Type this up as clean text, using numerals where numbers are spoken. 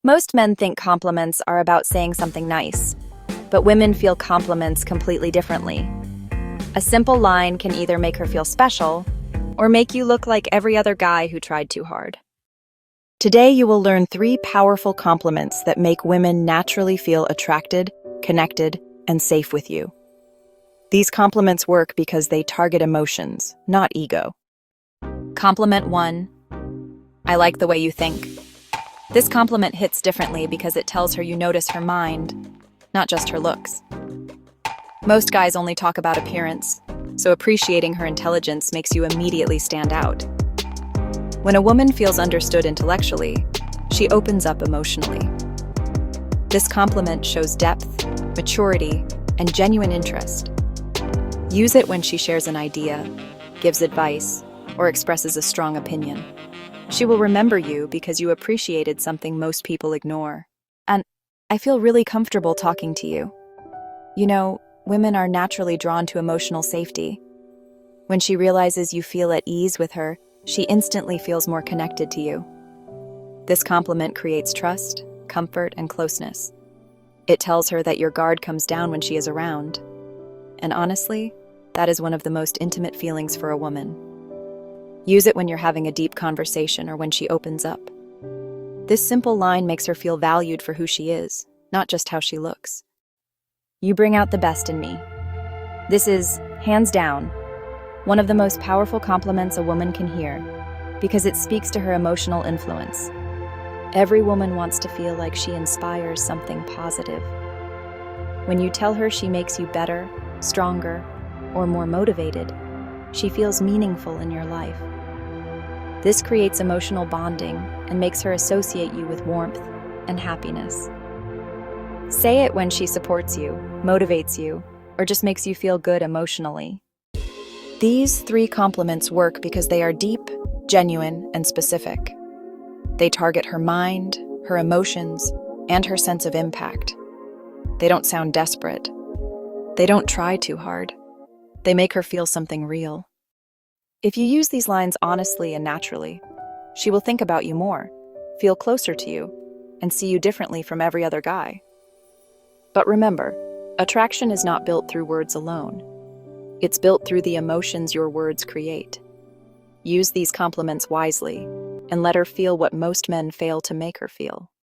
Most men think compliments are about saying something nice, but women feel compliments completely differently. A simple line can either make her feel special or make you look like every other guy who tried too hard. Today, you will learn 3 powerful compliments that make women naturally feel attracted, connected, and safe with you. These compliments work because they target emotions, not ego. Compliment 1. I like the way you think. This compliment hits differently because it tells her you notice her mind, not just her looks. Most guys only talk about appearance, so appreciating her intelligence makes you immediately stand out. When a woman feels understood intellectually, she opens up emotionally. This compliment shows depth, maturity, and genuine interest. Use it when she shares an idea, gives advice, or expresses a strong opinion. She will remember you because you appreciated something most people ignore. And I feel really comfortable talking to you. You know, women are naturally drawn to emotional safety. When she realizes you feel at ease with her, she instantly feels more connected to you. This compliment creates trust, comfort, and closeness. It tells her that your guard comes down when she is around. And honestly, that is one of the most intimate feelings for a woman. Use it when you're having a deep conversation or when she opens up. This simple line makes her feel valued for who she is, not just how she looks. You bring out the best in me. This is, hands down, one of the most powerful compliments a woman can hear because it speaks to her emotional influence. Every woman wants to feel like she inspires something positive. When you tell her she makes you better, stronger, or more motivated, she feels meaningful in your life. This creates emotional bonding and makes her associate you with warmth and happiness. Say it when she supports you, motivates you, or just makes you feel good emotionally. These 3 compliments work because they are deep, genuine, and specific. They target her mind, her emotions, and her sense of impact. They don't sound desperate. They don't try too hard. They make her feel something real. If you use these lines honestly and naturally, she will think about you more, feel closer to you, and see you differently from every other guy. But remember, attraction is not built through words alone. It's built through the emotions your words create. Use these compliments wisely, and let her feel what most men fail to make her feel.